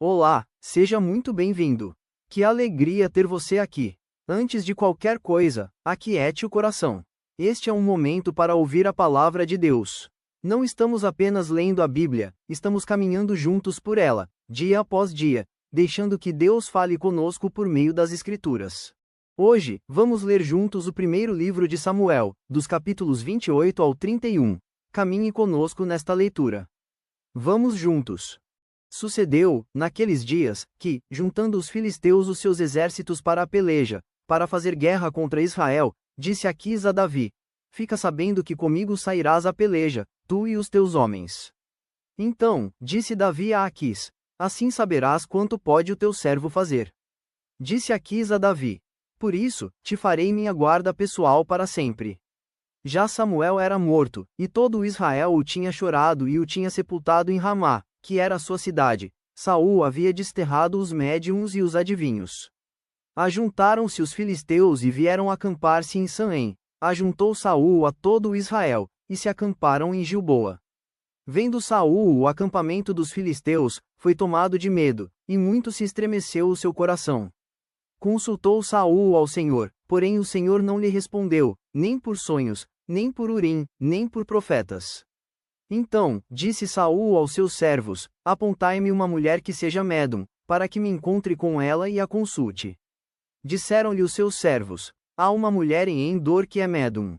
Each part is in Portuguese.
Olá, seja muito bem-vindo. Que alegria ter você aqui. Antes de qualquer coisa, aquiete o coração. Este é um momento para ouvir a palavra de Deus. Não estamos apenas lendo a Bíblia, estamos caminhando juntos por ela, dia após dia, deixando que Deus fale conosco por meio das Escrituras. Hoje, vamos ler juntos o primeiro livro de Samuel, dos capítulos 28 ao 31. Caminhe conosco nesta leitura. Vamos juntos. Sucedeu, naqueles dias, que, juntando os filisteus os seus exércitos para a peleja, para fazer guerra contra Israel, disse Aquis a Davi: Fica sabendo que comigo sairás à peleja, tu e os teus homens. Então, disse Davi a Aquis: Assim saberás quanto pode o teu servo fazer. Disse Aquis a Davi: Por isso, te farei minha guarda pessoal para sempre. Já Samuel era morto, e todo o Israel o tinha chorado e o tinha sepultado em Ramá, que era a sua cidade. Saul havia desterrado os médiuns e os adivinhos. Ajuntaram-se os filisteus e vieram acampar-se em Saém. Ajuntou Saul a todo o Israel, e se acamparam em Gilboa. Vendo Saul o acampamento dos filisteus, foi tomado de medo, e muito se estremeceu o seu coração. Consultou Saul ao Senhor, porém o Senhor não lhe respondeu, nem por sonhos, nem por Urim, nem por profetas. Então, disse Saul aos seus servos: Apontai-me uma mulher que seja médum, para que me encontre com ela e a consulte. Disseram-lhe os seus servos: Há uma mulher em Endor que é médum.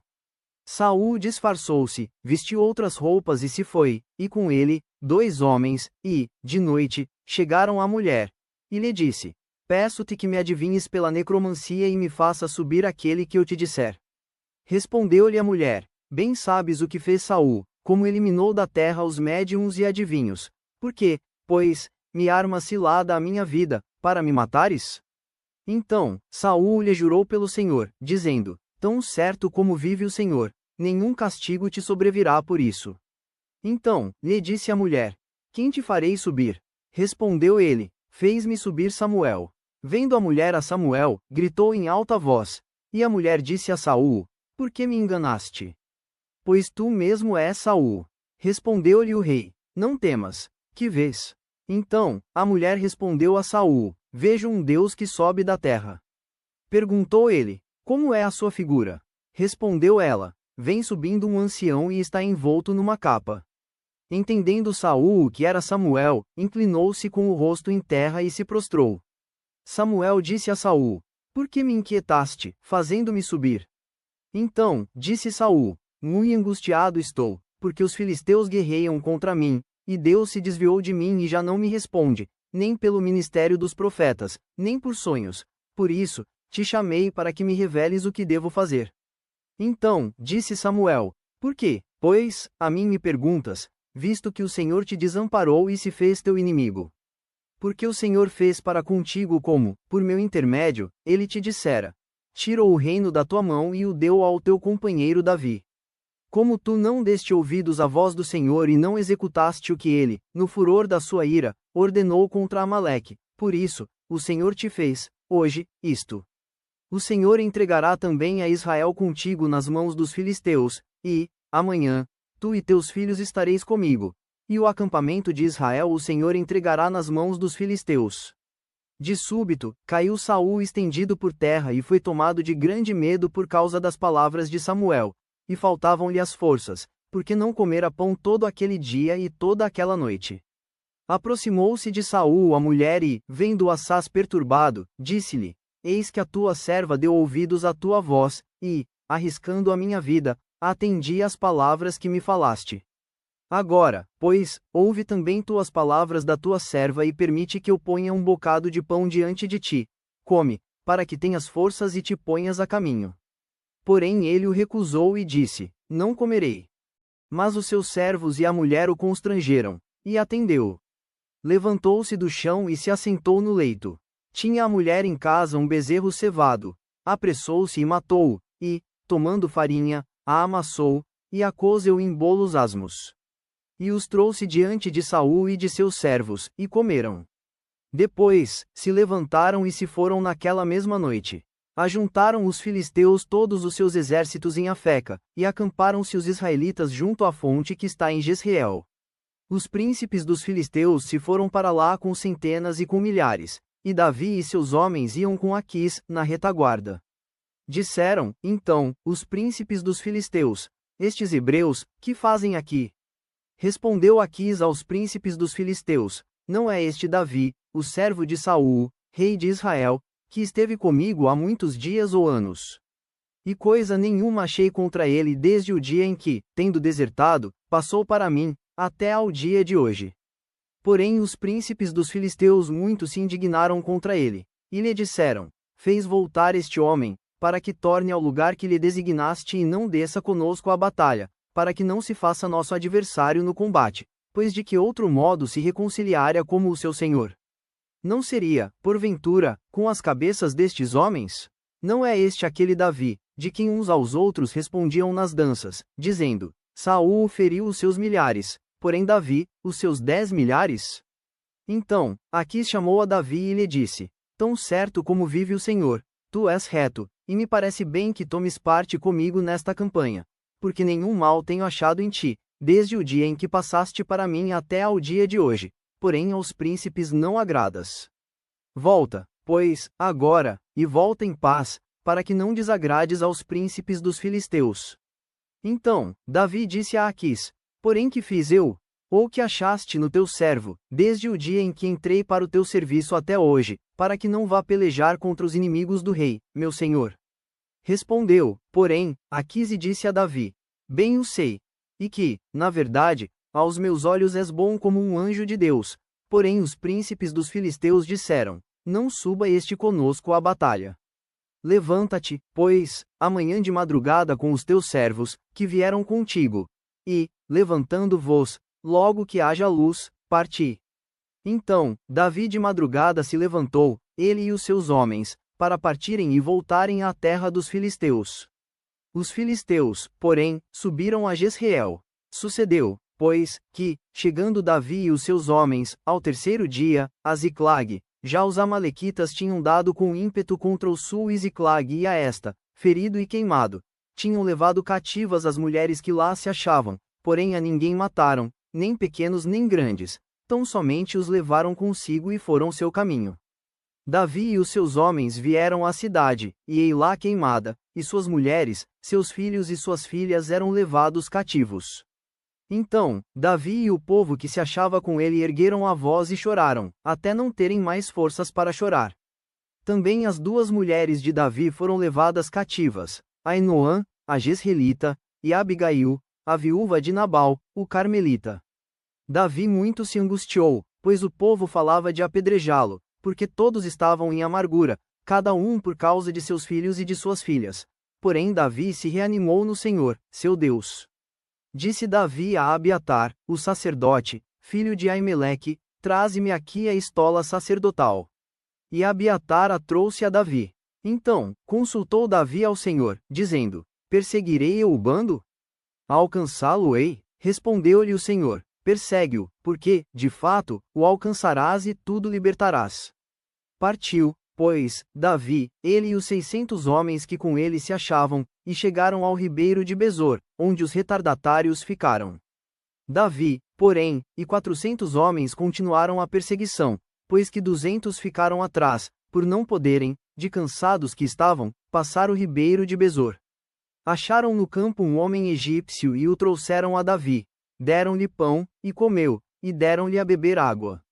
Saul disfarçou-se, vestiu outras roupas e se foi, e com ele, 2 homens, e, de noite, chegaram à mulher. E lhe disse: Peço-te que me adivinhes pela necromancia e me faça subir aquele que eu te disser. Respondeu-lhe a mulher: Bem sabes o que fez Saul, como eliminou da terra os médiuns e adivinhos. Por quê, pois, me armas cilada a minha vida, para me matares? Então, Saul lhe jurou pelo Senhor, dizendo: Tão certo como vive o Senhor, nenhum castigo te sobrevirá por isso. Então, lhe disse a mulher: Quem te farei subir? Respondeu ele: Fez-me subir Samuel. Vendo a mulher a Samuel, gritou em alta voz. E a mulher disse a Saul: Por que me enganaste? Pois tu mesmo és Saul. Respondeu-lhe o rei: Não temas. Que vês? Então, a mulher respondeu a Saul: Vejo um Deus que sobe da terra. Perguntou ele: Como é a sua figura? Respondeu ela: Vem subindo um ancião e está envolto numa capa. Entendendo Saul que era Samuel, inclinou-se com o rosto em terra e se prostrou. Samuel disse a Saul: Por que me inquietaste, fazendo-me subir? Então, disse Saul: Muito angustiado estou, porque os filisteus guerreiam contra mim, e Deus se desviou de mim e já não me responde, nem pelo ministério dos profetas, nem por sonhos. Por isso, te chamei para que me reveles o que devo fazer. Então, disse Samuel: Por quê, pois, a mim me perguntas, visto que o Senhor te desamparou e se fez teu inimigo? Porque o Senhor fez para contigo como, por meu intermédio, ele te dissera: Tirou o reino da tua mão e o deu ao teu companheiro Davi. Como tu não deste ouvidos à voz do Senhor e não executaste o que ele, no furor da sua ira, ordenou contra Amaleque, por isso, o Senhor te fez, hoje, isto. O Senhor entregará também a Israel contigo nas mãos dos filisteus, e, amanhã, tu e teus filhos estareis comigo. E o acampamento de Israel o Senhor entregará nas mãos dos filisteus. De súbito, caiu Saul estendido por terra e foi tomado de grande medo por causa das palavras de Samuel, e faltavam-lhe as forças, porque não comera pão todo aquele dia e toda aquela noite. Aproximou-se de Saul a mulher e, vendo Assaz perturbado, disse-lhe: Eis que a tua serva deu ouvidos à tua voz, e, arriscando a minha vida, atendi às palavras que me falaste. Agora, pois, ouve também tu as palavras da tua serva e permite que eu ponha um bocado de pão diante de ti. Come, para que tenhas forças e te ponhas a caminho. Porém ele o recusou e disse: Não comerei. Mas os seus servos e a mulher o constrangeram, e atendeu. Levantou-se do chão e se assentou no leito. Tinha a mulher em casa um bezerro cevado. Apressou-se e matou-o, e, tomando farinha, a amassou, e a cozeu em bolos asmos. E os trouxe diante de Saul e de seus servos, e comeram. Depois, se levantaram e se foram naquela mesma noite. Ajuntaram os filisteus todos os seus exércitos em Afeca, e acamparam-se os israelitas junto à fonte que está em Jezreel. Os príncipes dos filisteus se foram para lá com centenas e com milhares, e Davi e seus homens iam com Aquis, na retaguarda. Disseram, então, os príncipes dos filisteus: estes hebreus, que fazem aqui? Respondeu Aquis aos príncipes dos filisteus: não é este Davi, o servo de Saul, rei de Israel, que esteve comigo há muitos dias ou anos? E coisa nenhuma achei contra ele desde o dia em que, tendo desertado, passou para mim, até ao dia de hoje. Porém os príncipes dos filisteus muito se indignaram contra ele, e lhe disseram: fez voltar este homem, para que torne ao lugar que lhe designaste e não desça conosco à batalha, para que não se faça nosso adversário no combate, pois de que outro modo se reconciliaria como o seu senhor? Não seria, porventura, com as cabeças destes homens? Não é este aquele Davi, de quem uns aos outros respondiam nas danças, dizendo: Saul feriu os seus milhares, porém Davi, os seus 10 milhares? Então, Aquis chamou a Davi e lhe disse: tão certo como vive o Senhor, tu és reto, e me parece bem que tomes parte comigo nesta campanha, porque nenhum mal tenho achado em ti, desde o dia em que passaste para mim até ao dia de hoje, porém aos príncipes não agradas. Volta, pois, agora, e volta em paz, para que não desagrades aos príncipes dos filisteus. Então, Davi disse a Aquis: porém que fiz eu? Ou que achaste no teu servo, desde o dia em que entrei para o teu serviço até hoje, para que não vá pelejar contra os inimigos do rei, meu senhor? Respondeu, porém, Aquis e disse a Davi: bem o sei, e que, na verdade, aos meus olhos és bom como um anjo de Deus. Porém os príncipes dos filisteus disseram: não suba este conosco à batalha. Levanta-te, pois, amanhã de madrugada com os teus servos, que vieram contigo, e, levantando-vos, logo que haja luz, parti. Então, Davi de madrugada se levantou, ele e os seus homens, para partirem e voltarem à terra dos filisteus. Os filisteus, porém, subiram a Jezreel. Sucedeu, pois, que, chegando Davi e os seus homens, ao terceiro dia, a Ziclag, já os amalequitas tinham dado com ímpeto contra o sul e Ziclag e a esta, ferido e queimado. Tinham levado cativas as mulheres que lá se achavam, porém a ninguém mataram, nem pequenos nem grandes, tão somente os levaram consigo e foram seu caminho. Davi e os seus homens vieram à cidade, e ei lá queimada, e suas mulheres, seus filhos e suas filhas eram levados cativos. Então, Davi e o povo que se achava com ele ergueram a voz e choraram, até não terem mais forças para chorar. Também as 2 mulheres de Davi foram levadas cativas, Ainoã, a Jezreelita, e Abigail, a viúva de Nabal, o Carmelita. Davi muito se angustiou, pois o povo falava de apedrejá-lo, porque todos estavam em amargura, cada um por causa de seus filhos e de suas filhas. Porém Davi se reanimou no Senhor, seu Deus. Disse Davi a Abiatar, o sacerdote, filho de Aimeleque: traze-me aqui a estola sacerdotal. E Abiatar a trouxe a Davi. Então, consultou Davi ao Senhor, dizendo: perseguirei eu o bando? Alcançá-lo-ei? Respondeu-lhe o Senhor: persegue-o, porque, de fato, o alcançarás e tudo libertarás. Partiu, pois, Davi, ele e os 600 homens que com ele se achavam, e chegaram ao ribeiro de Besor, onde os retardatários ficaram. Davi, porém, e 400 homens continuaram a perseguição, pois que 200 ficaram atrás, por não poderem, de cansados que estavam, passar o ribeiro de Besor. Acharam no campo um homem egípcio e o trouxeram a Davi. Deram-lhe pão, e comeu, e deram-lhe a beber água.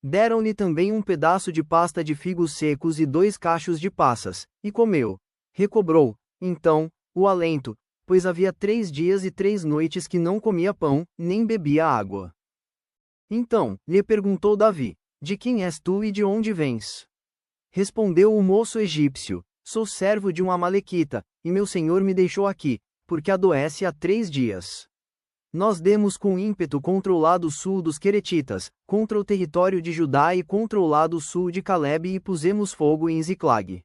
Deram-lhe também um pedaço de pasta de figos secos e 2 cachos de passas, e comeu. Recobrou, então, o alento, pois havia 3 dias e 3 noites que não comia pão, nem bebia água. Então, lhe perguntou Davi: de quem és tu e de onde vens? Respondeu o moço egípcio: sou servo de um amalequita, e meu senhor me deixou aqui, porque adoece há 3 dias. Nós demos com ímpeto contra o lado sul dos Queretitas, contra o território de Judá e contra o lado sul de Calebe e pusemos fogo em Ziclag.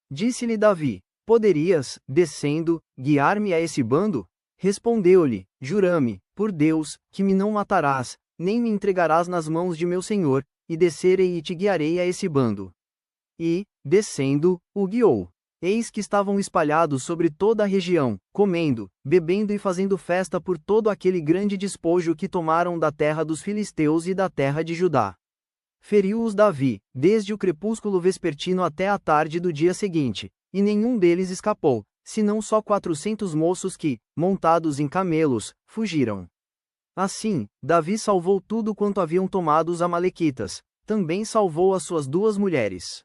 Disse-lhe Davi: poderias, descendo, guiar-me a esse bando? Respondeu-lhe: jura-me, por Deus, que me não matarás, nem me entregarás nas mãos de meu senhor, e descerei e te guiarei a esse bando. E, descendo, o guiou. Eis que estavam espalhados sobre toda a região, comendo, bebendo e fazendo festa por todo aquele grande despojo que tomaram da terra dos filisteus e da terra de Judá. Feriu-os Davi, desde o crepúsculo vespertino até a tarde do dia seguinte, e nenhum deles escapou, senão só 400 moços que, montados em camelos, fugiram. Assim, Davi salvou tudo quanto haviam tomado os amalequitas, também salvou as suas 2 mulheres.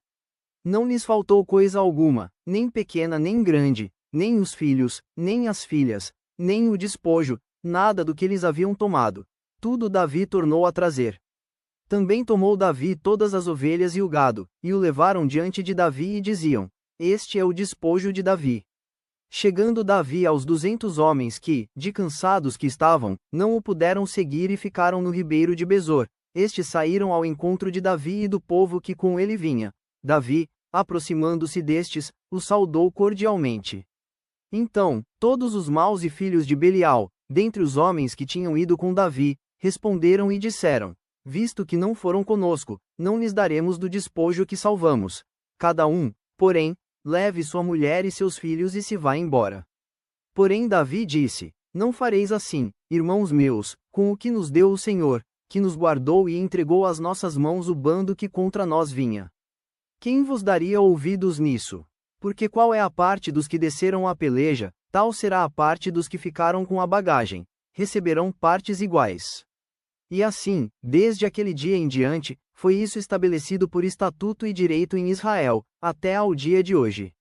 Não lhes faltou coisa alguma, nem pequena nem grande, nem os filhos, nem as filhas, nem o despojo, nada do que eles haviam tomado. Tudo Davi tornou a trazer. Também tomou Davi todas as ovelhas e o gado, e o levaram diante de Davi e diziam: Este é o despojo de Davi. Chegando Davi aos 200 homens que, de cansados que estavam, não o puderam seguir e ficaram no ribeiro de Besor, estes saíram ao encontro de Davi e do povo que com ele vinha. Davi, aproximando-se destes, os saudou cordialmente. Então, todos os maus e filhos de Belial, dentre os homens que tinham ido com Davi, responderam e disseram: Visto que não foram conosco, não lhes daremos do despojo que salvamos. Cada um, porém, leve sua mulher e seus filhos e se vá embora. Porém Davi disse: Não fareis assim, irmãos meus, com o que nos deu o Senhor, que nos guardou e entregou às nossas mãos o bando que contra nós vinha. Quem vos daria ouvidos nisso? Porque qual é a parte dos que desceram à peleja, tal será a parte dos que ficaram com a bagagem, receberão partes iguais. E assim, desde aquele dia em diante, foi isso estabelecido por estatuto e direito em Israel, até ao dia de hoje.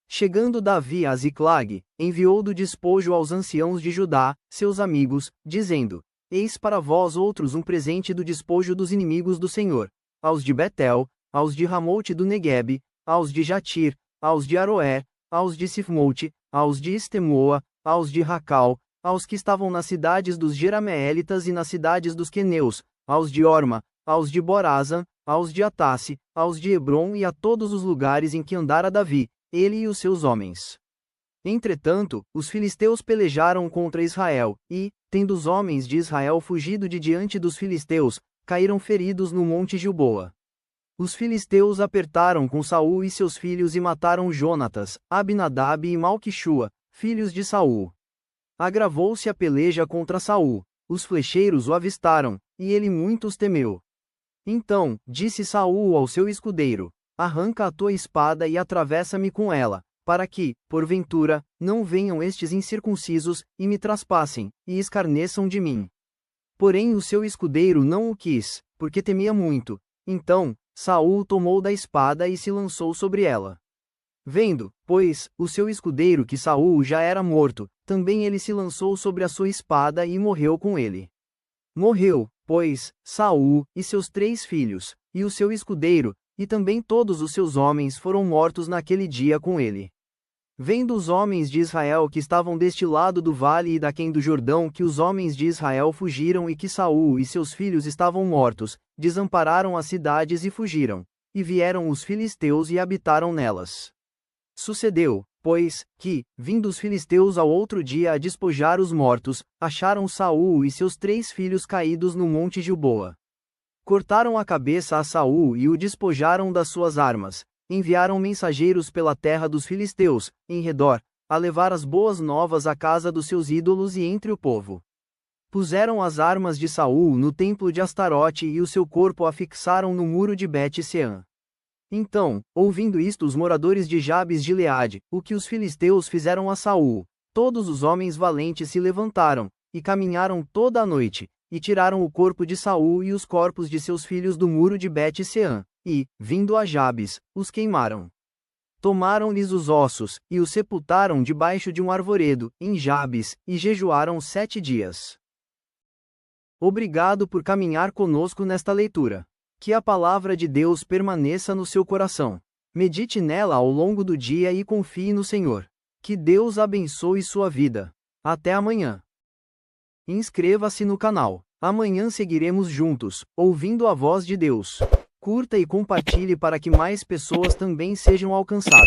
Chegando Davi a Ziclag, enviou do despojo aos anciãos de Judá, seus amigos, dizendo: Eis para vós outros um presente do despojo dos inimigos do Senhor, aos de Betel, aos de Ramote do Neguebe, aos de Jatir, aos de Aroer, aos de Sifmote, aos de Estemoa, aos de Racal, aos que estavam nas cidades dos Jerameelitas e nas cidades dos Queneus, aos de Orma, aos de Borazan, aos de Atasse, aos de Hebron e a todos os lugares em que andara Davi, ele e os seus homens. Entretanto, os filisteus pelejaram contra Israel, e, tendo os homens de Israel fugido de diante dos filisteus, caíram feridos no monte Gilboa. Os filisteus apertaram com Saul e seus filhos e mataram Jonatas, Abinadab e Malquixua, filhos de Saul. Agravou-se a peleja contra Saul, os flecheiros o avistaram, e ele muito os temeu. Então, disse Saul ao seu escudeiro: Arranca a tua espada e atravessa-me com ela, para que, porventura, não venham estes incircuncisos, e me traspassem, e escarneçam de mim. Porém o seu escudeiro não o quis, porque temia muito. Então, Saul tomou da espada e se lançou sobre ela. Vendo, pois, o seu escudeiro que Saul já era morto, também ele se lançou sobre a sua espada e morreu com ele. Morreu, pois, Saul, e seus 3 filhos, e o seu escudeiro, e também todos os seus homens foram mortos naquele dia com ele. Vendo os homens de Israel que estavam deste lado do vale e daquém do Jordão que os homens de Israel fugiram e que Saul e seus filhos estavam mortos, desampararam as cidades e fugiram. E vieram os filisteus e habitaram nelas. Sucedeu, pois, que, vindo os filisteus ao outro dia a despojar os mortos, acharam Saul e seus 3 filhos caídos no monte Gilboa. Cortaram a cabeça a Saul e o despojaram das suas armas. Enviaram mensageiros pela terra dos filisteus, em redor, a levar as boas novas à casa dos seus ídolos e entre o povo. Puseram as armas de Saul no templo de Astarote e o seu corpo afixaram no muro de Bet-Sean. Então, ouvindo isto os moradores de Jabes de Gileade, o que os filisteus fizeram a Saul, todos os homens valentes se levantaram, e caminharam toda a noite, e tiraram o corpo de Saul e os corpos de seus filhos do muro de Bet-Sean, e, vindo a Jabes, os queimaram. Tomaram-lhes os ossos, e os sepultaram debaixo de um arvoredo, em Jabes, e jejuaram 7 dias. Obrigado por caminhar conosco nesta leitura. Que a palavra de Deus permaneça no seu coração. Medite nela ao longo do dia e confie no Senhor. Que Deus abençoe sua vida. Até amanhã. Inscreva-se no canal. Amanhã seguiremos juntos, ouvindo a voz de Deus. Curta e compartilhe para que mais pessoas também sejam alcançadas.